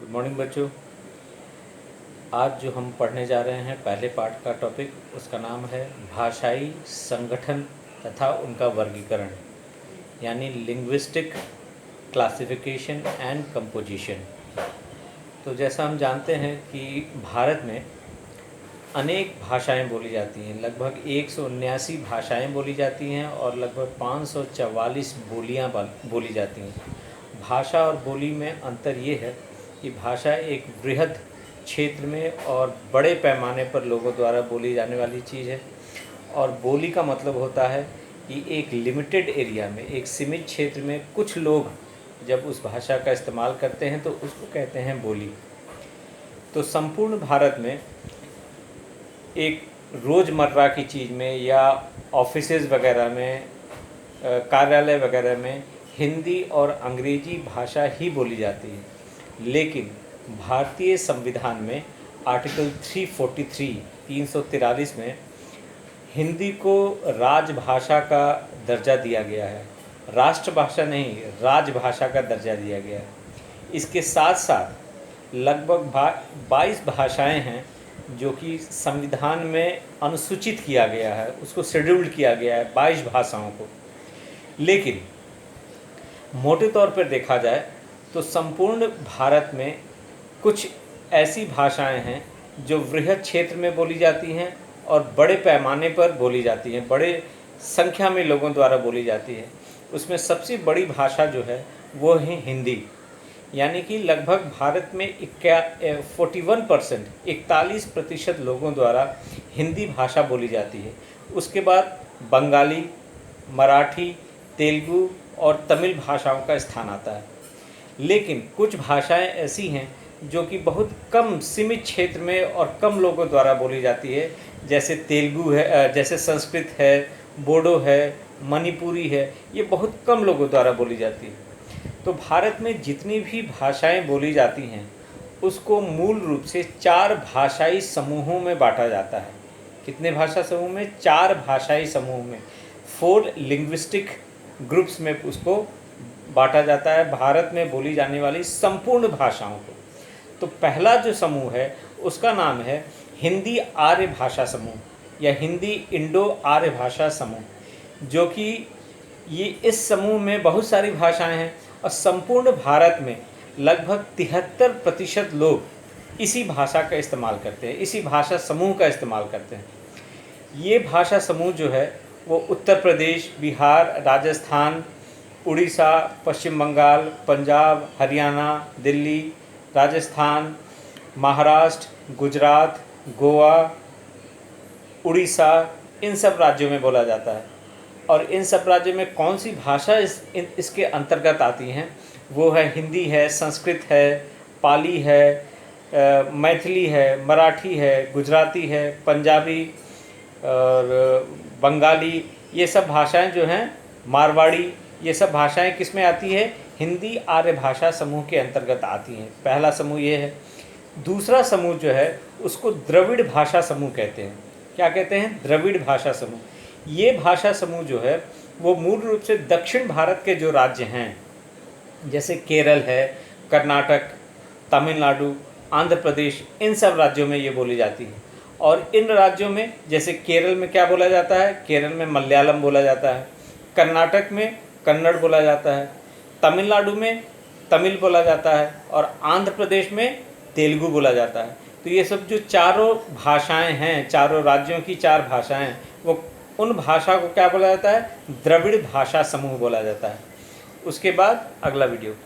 Good morning बच्चों। आज जो हम पढ़ने जा रहे हैं पहले पाठ का टॉपिक, उसका नाम है भाषाई संगठन तथा उनका वर्गीकरण, यानी लिंग्विस्टिक क्लासिफिकेशन एंड कंपोजिशन। तो जैसा हम जानते हैं कि भारत में अनेक भाषाएं बोली जाती हैं, लगभग 179 भाषाएं बोली जाती हैं और लगभग 544 बोलियां बोली जाती हैं। भाषा और बोली में अंतर ये है कि भाषा एक बृहद क्षेत्र में और बड़े पैमाने पर लोगों द्वारा बोली जाने वाली चीज़ है, और बोली का मतलब होता है कि एक लिमिटेड एरिया में, एक सीमित क्षेत्र में कुछ लोग जब उस भाषा का इस्तेमाल करते हैं तो उसको कहते हैं बोली। तो संपूर्ण भारत में एक रोज़मर्रा की चीज़ में या ऑफिसेज़ वगैरह में, कार्यालय वगैरह में हिंदी और अंग्रेज़ी भाषा ही बोली जाती है। लेकिन भारतीय संविधान में आर्टिकल 343 में हिंदी को राजभाषा का दर्जा दिया गया है। राष्ट्रभाषा नहीं, राजभाषा का दर्जा दिया गया है। इसके साथ साथ लगभग 22 भाषाएं हैं जो कि संविधान में अनुसूचित किया गया है, उसको शेड्यूल्ड किया गया है 22 भाषाओं को। लेकिन मोटे तौर पर देखा जाए तो संपूर्ण भारत में कुछ ऐसी भाषाएं हैं जो वृहद क्षेत्र में बोली जाती हैं और बड़े पैमाने पर बोली जाती हैं, बड़े संख्या में लोगों द्वारा बोली जाती है। उसमें सबसे बड़ी भाषा जो है वो है हिंदी, यानी कि लगभग भारत में 41% लोगों द्वारा हिंदी भाषा बोली जाती है। उसके बाद बंगाली, मराठी, तेलुगु और तमिल भाषाओं का स्थान आता है। लेकिन कुछ भाषाएं ऐसी हैं जो कि बहुत कम सीमित क्षेत्र में और कम लोगों द्वारा बोली जाती है, जैसे तेलुगु है, जैसे संस्कृत है, बोडो है, मणिपुरी है। ये बहुत कम लोगों द्वारा बोली जाती है। तो भारत में जितनी भी भाषाएं बोली जाती हैं उसको मूल रूप से 4 भाषाई समूहों में बांटा जाता है। कितने भाषा समूह में? 4 भाषाई समूह में, 4 लिंग्विस्टिक ग्रुप्स में उसको बांटा जाता है, भारत में बोली जाने वाली संपूर्ण भाषाओं को। तो पहला जो समूह है उसका नाम है हिंदी आर्य भाषा समूह या हिंदी इंडो आर्य भाषा समूह, जो कि ये इस समूह में बहुत सारी भाषाएं हैं और संपूर्ण भारत में लगभग 73% लोग इसी भाषा का इस्तेमाल करते हैं, इसी भाषा समूह का इस्तेमाल करते हैं। ये भाषा समूह जो है वो उत्तर प्रदेश, बिहार, राजस्थान, उड़ीसा, पश्चिम बंगाल, पंजाब, हरियाणा, दिल्ली, राजस्थान, महाराष्ट्र, गुजरात, गोवा, उड़ीसा, इन सब राज्यों में बोला जाता है। और इन सब राज्यों में कौन सी भाषा इसके अंतर्गत आती हैं? वो है हिंदी है, संस्कृत है, पाली है, मैथिली है, मराठी है, गुजराती है, पंजाबी और बंगाली। ये सब भाषाएं जो हैं, मारवाड़ी, ये सब भाषाएं किस में आती है? हिंदी आर्य भाषा समूह के अंतर्गत आती हैं। पहला समूह ये है। दूसरा समूह जो है उसको द्रविड़ भाषा समूह कहते हैं। क्या कहते हैं? द्रविड़ भाषा समूह। ये भाषा समूह जो है वो मूल रूप से दक्षिण भारत के जो राज्य हैं, जैसे केरल है, कर्नाटक, तमिलनाडु, आंध्र प्रदेश, इन सब राज्यों में ये बोली जाती है। और इन राज्यों में जैसे केरल में क्या बोला जाता है? केरल में मलयालम बोला जाता है, कर्नाटक में कन्नड़ बोला जाता है, तमिलनाडु में तमिल बोला जाता है और आंध्र प्रदेश में तेलुगु बोला जाता है। तो ये सब जो चारों भाषाएं हैं, चारों राज्यों की 4 भाषाएं, वो उन भाषा को क्या बोला जाता है? द्रविड़ भाषा समूह बोला जाता है। उसके बाद अगला वीडियो।